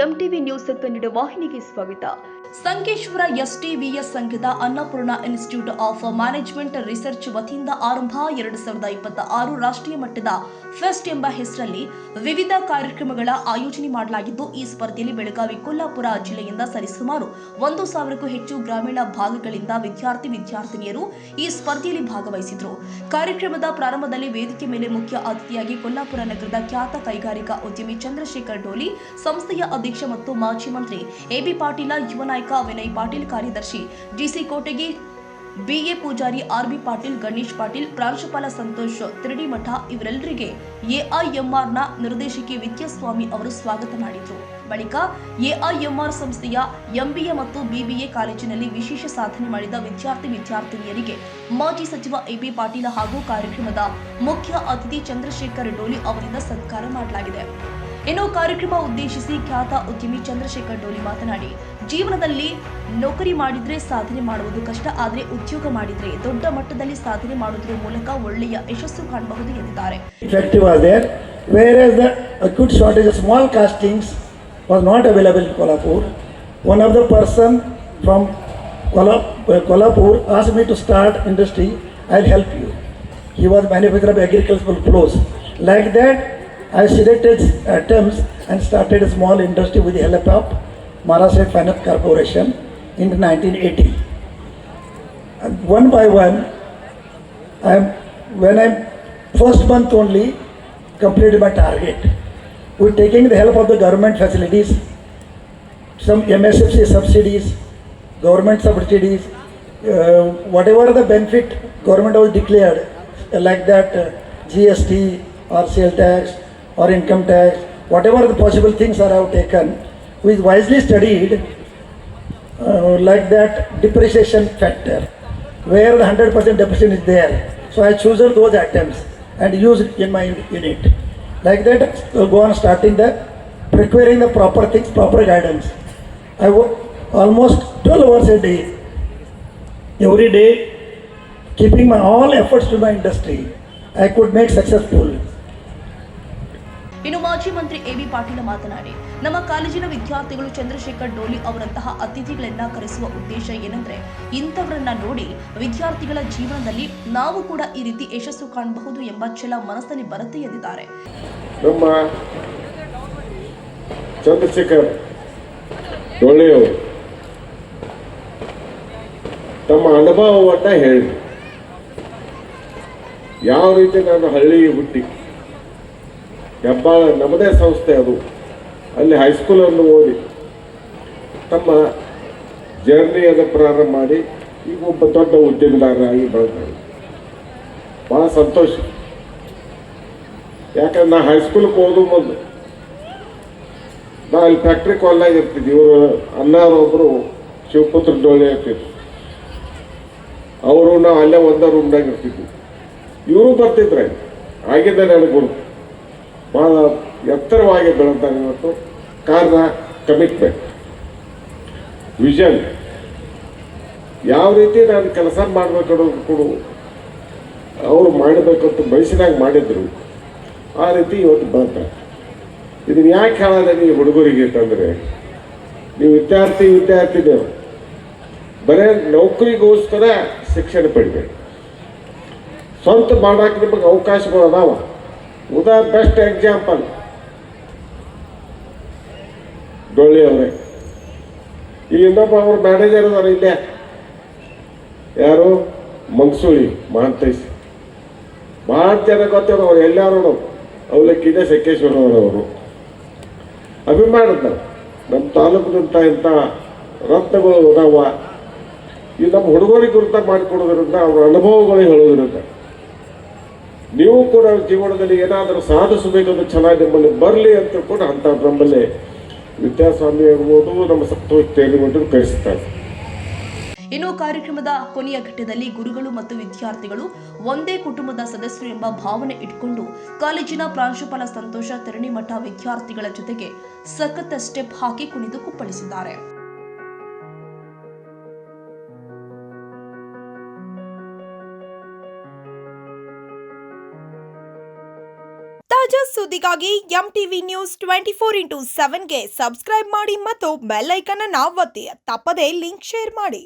MTV news Kannada ವಾಹಿನಿಗೆ ಸ್ವಾಗತ. ಸಂಕೇಶ್ವರ ಎಸ್ಟಿವಿಎಸ್ ಸಂಘದ Annapurna institute of management research ವತಿಯಿಂದ ಆರಂಭ 2026 ರಾಷ್ಟ್ರೀಯ ಮಟ್ಟದ ಫೆಸ್ಟ್ ಎಂಬ ಹೆಸರಲ್ಲಿ ವಿವಿಧ ಕಾರ್ಯಕ್ರಮಗಳ ಆಯೋಜನೆ ಮಾಡಲಾಗಿದ್ದು, ಈ ಸ್ಪರ್ಧೆಯಲ್ಲಿ ಬೆಳಗಾವಿ, ಕೊಲ್ಲಾಪುರ ಜಿಲ್ಲೆಯಿಂದ ಸರಿಸುಮಾರು 1,000ಕ್ಕೂ ಹೆಚ್ಚು ಗ್ರಾಮೀಣ ಭಾಗಗಳಿಂದ ವಿದ್ಯಾರ್ಥಿನಿಯರು ಈ ಸ್ಪರ್ಧೆಯಲ್ಲಿ ಭಾಗವಹಿಸಿದರು. ಕಾರ್ಯಕ್ರಮದ ಪ್ರಾರಂಭದಲ್ಲಿ ವೇದಿಕೆ ಮೇಲೆ ಮುಖ್ಯ ಅತಿಥಿಯಾಗಿ ಕೊಲ್ಲಾಪುರ ನಗರದ ಖ್ಯಾತ ಕೈಗಾರಿಕಾ ಉದ್ಯಮಿ ಚಂದ್ರಶೇಖರ್ ಡೋಲಿ, ಸಂಸ್ಥೆಯ ಅಧ್ಯಕ್ಷ ಮತ್ತು ಮಾಜಿ ಮಂತ್ರಿ ಎಬಿ ಪಾಟೀಲ, ಯುವ ನಾಯಕ ವಿನಯ್ ಪಾಟೀಲ್, ಕಾರ್ಯದರ್ಶಿ GC Kotagi, BA Pujari, RB Patil, Ganesh Patil, ಪ್ರಾಂಶುಪಾಲ ಸಂತೋಷ್ ತಿರಡಿಮಠ ಇವರೆಲ್ಲರಿಗೆ ಎಐಎಂಆರ್ನ ನಿರ್ದೇಶಕಿ ವಿದ್ಯಾಸ್ವಾಮಿ ಅವರು ಸ್ವಾಗತ ಮಾಡಿದರು. ಬಳಿಕ ಎಐಎಂಆರ್ ಸಂಸ್ಥೆಯ ಎಂಬಿಎ ಮತ್ತು ಬಿಬಿಎ ಕಾಲೇಜಿನಲ್ಲಿ ವಿಶೇಷ ಸಾಧನೆ ಮಾಡಿದ ವಿದ್ಯಾರ್ಥಿನಿಯರಿಗೆ ಮಾಜಿ ಸಚಿವ ಎಬಿ ಪಾಟೀಲ ಹಾಗೂ ಕಾರ್ಯಕ್ರಮದ ಮುಖ್ಯ ಅತಿಥಿ ಚಂದ್ರಶೇಖರ್ ಡೋಲಿ ಅವರಿಂದ ಸತ್ಕಾರ ಮಾಡಲಾಗಿದೆ. ಇನ್ನು ಕಾರ್ಯಕ್ರಮ ಉದ್ದೇಶಿಸಿ ಖ್ಯಾತ ಉದ್ಯಮಿ ಚಂದ್ರಶೇಖರ್ ಡೋಲಿ ಮಾತನಾಡಿ, ಜೀವನದಲ್ಲಿ ನೌಕರಿ ಮಾಡಿದ್ರೆ ಸಾಧನೆ ಮಾಡುವುದು ಕಷ್ಟ, ಆದರೆ ಉದ್ಯೋಗ ಮಾಡಿದ್ರೆ ದೊಡ್ಡ ಮಟ್ಟದಲ್ಲಿ ಸಾಧನೆ ಮಾಡುವುದರ ಮೂಲಕ ಒಳ್ಳೆಯ ಯಶಸ್ಸು ಕಾಣಬಹುದು ಎಂದಿದ್ದಾರೆ. Effective was there, whereas the acute shortage of small castings was not available in Kolhapur. One of the person from Kolhapur asked me to start industry. I'll help you. He was manufacturer of agricultural clothes. Like that, I selected attempts and started a small industry with the help of Maharashtra Finance Corporation in 1980. And one by one, when I first month only completed my target, with taking the help of the government facilities, some MSFC subsidies, government subsidies, whatever the benefit government was declared, like that GST or sale tax or income tax, whatever the possible things are I have taken, we wisely studied like that depreciation factor, where the 100% depreciation is there. So I chose those items and used in my unit. Like that, go on starting the preparing the proper things, proper guidance. I work almost 12 hours a day, every day, keeping my all efforts to my industry. I could make successful. ಇನ್ನು ಮಾಜಿ ಮಂತ್ರಿ AB Patil ಮಾತನಾಡಿ, ನಮ್ಮ ಕಾಲೇಜಿನ ವಿದ್ಯಾರ್ಥಿಗಳು ಚಂದ್ರಶೇಖರ್ ಡೋಲಿ ಅವರಂತಹ ಅತಿಥಿಗಳನ್ನ ಕರೆಸುವ ಉದ್ದೇಶ ಏನೆಂದ್ರೆ, ಇಂಥವರನ್ನ ನೋಡಿ ವಿದ್ಯಾರ್ಥಿಗಳ ಜೀವನದಲ್ಲಿ ನಾವು ಕೂಡ ಈ ರೀತಿ ಯಶಸ್ಸು ಕಾಣಬಹುದು ಎಂಬ ಛಲ ಮನಸ್ಸಲ್ಲಿ ಬರುತ್ತೆ ಎಂದಿದ್ದಾರೆ. ನಮ್ಮ ಚಂದ್ರಶೇಖರ್ ಡೋಲಿ ಅವರು ತಮ್ಮ ಅನುಭವವನ್ನ ಹೇಳಿದ್ರು. ಯಾವ ರೀತಿ ನಾನು ಹಳ್ಳಿ ಹುಟ್ಟಿ ಹೆಬ್ಬಾಳ ನಮ್ಮದೇ ಸಂಸ್ಥೆ ಅದು, ಅಲ್ಲಿ ಹೈಸ್ಕೂಲನ್ನು ಓದಿ ತಮ್ಮ ಜರ್ನಿಯನ್ನು ಪ್ರಾರಂಭ ಮಾಡಿ ಈಗ ಒಬ್ಬ ದೊಡ್ಡ ಉದ್ಯಮಿದಾರರಾಗಿ ಬೆಳೆದಾರೆ. ಭಾಳ ಸಂತೋಷ. ಯಾಕಂದ್ರೆ ನಾ ಹೈಸ್ಕೂಲ್ಗೆ ಓದು ಮುಂದೆ ನಾ ಅಲ್ಲಿ ಫ್ಯಾಕ್ಟ್ರಿ ಕಾಲ್ನಾಗ ಇರ್ತಿದ್ವಿ. ಇವರು ಅಣ್ಣಾರೊಬ್ಬರು ಶಿವಪುತ್ರ ಡೋಳಿ ಇರ್ತಿದ್ರು, ಅವರು ನಾವು ಅಲ್ಲೇ ಒಂದೇ ರೂಮ್ನಾಗ ಇರ್ತಿದ್ವಿ. ಇವರು ಬರ್ತಿದ್ರೆ ಆಗಿದ್ದ ನನಗೆ ಗುರು ಭಾಳ ಎತ್ತರವಾಗಿ ಬೆಳೆದಾರೆ ಇವತ್ತು. ಕಾರಣ ಕಮಿಟ್ಮೆಂಟ್, ವಿಷನ್, ಯಾವ ರೀತಿ ನಾನು ಕೆಲಸ ಮಾಡಬೇಕನ್ನೋದು ಕೂಡ ಅವರು ಮಾಡಬೇಕಂತ ಬಯಸಿದಾಗ ಮಾಡಿದ್ರು. ಆ ರೀತಿ ಇವತ್ತು ಬೆಳೆತಾರೆ. ಇದನ್ನು ಯಾಕೆ ಹೇಳೋದ ನೀವು ಹುಡುಗರಿಗೆ ಅಂತಂದರೆ, ನೀವು ವಿದ್ಯಾರ್ಥಿನಿಯರು ಬರೀ ನೌಕರಿಗೋಸ್ಕರ ಶಿಕ್ಷಣ ಪಡಿಬೇಕು. ಸ್ವಂತ ಮಾಡೋಕೆ ನಿಮಗೆ ಅವಕಾಶಗಳು ಅದಾವ. ಬೆಸ್ಟ್ ಎಕ್ಸಾಂಪಲ್ ಡೊಳ್ಳಿ ಅವರೇ. ಈಗ ಇನ್ನೊಬ್ಬ ಅವ್ರ ಮ್ಯಾನೇಜರ್ ಅದಾರ ಇಲ್ಲೇ, ಯಾರು ಮಂಗಸೂಳಿ ಮಹಾಂತೈಸಿ. ಭಾಳ ಜನ ಗೊತ್ತವ್ರು, ಅವ್ರು ಎಲ್ಲಾರು ಅವಲಕ್ಕಿದೆ ಸೆಕ್ಕೇಶ್ವರವರು ಅಭಿಮಾನದ ನಮ್ಮ ತಾಲೂಕಿನಂಥ ಇಂಥ ರತ್ನಗಳು ಅದಾವ. ಈ ನಮ್ಮ ಹುಡುಗರಿಗೆ ಗುರುತ ಮಾಡಿಕೊಡೋದ್ರಿಂದ ಅವ್ರ ಅನುಭವಗಳಿಗೆ ಹೇಳೋದ್ರಿಂದ ನೀವು ಕೂಡ ಜೀವನದಲ್ಲಿ ಏನಾದರೂ ಸಾಧಿಸಬೇಕಂದ್ರೆ ಚೆನ್ನಾಗಿ ನಿಮ್ಮಲ್ಲಿ ಬರಲಿ ಅಂತ ಕೂಡ ಅಂಥ ನಮ್ಮಲ್ಲಿ ವಿದ್ಯಾಸ್ವಾಮಿ ಇರ್ಬೋದು, ನಮ್ಮ ಸಂತೋಷ್ ತೇಲಿಗೊಂಡು ಕಳಿಸ್ತಾರೆ. ಇನ್ನು ಕಾರ್ಯಕ್ರಮದ ಕೊನೆಯ ಘಟ್ಟದಲ್ಲಿ ಗುರುಗಳು ಮತ್ತು ವಿದ್ಯಾರ್ಥಿಗಳು ಒಂದೇ ಕುಟುಂಬದ ಸದಸ್ಯರು ಎಂಬ ಭಾವನೆ ಇಟ್ಕೊಂಡು ಕಾಲೇಜಿನ ಪ್ರಾಂಶುಪಾಲ ಸಂತೋಷ ತಿರಡಿಮಠ ವಿದ್ಯಾರ್ಥಿಗಳ ಜೊತೆಗೆ ಸಖತ್ ಸ್ಟೆಪ್ ಹಾಕಿ ಕುಣಿದು ಕುಪ್ಪಳಿಸಿದ್ದಾರೆ. ತಾಜಾ ಸುದ್ದಿಗಾಗಿ MTV News 24/7 ಗೆ ಸಬ್ಸ್ಕ್ರೈಬ್ ಮಾಡಿ ಮತ್ತು ಬೆಲ್ ಐಕಾನ್ ಅನ್ನು ಒತ್ತಿ. ತಪ್ಪದೇ ಲಿಂಕ್ ಶೇರ್ ಮಾಡಿ.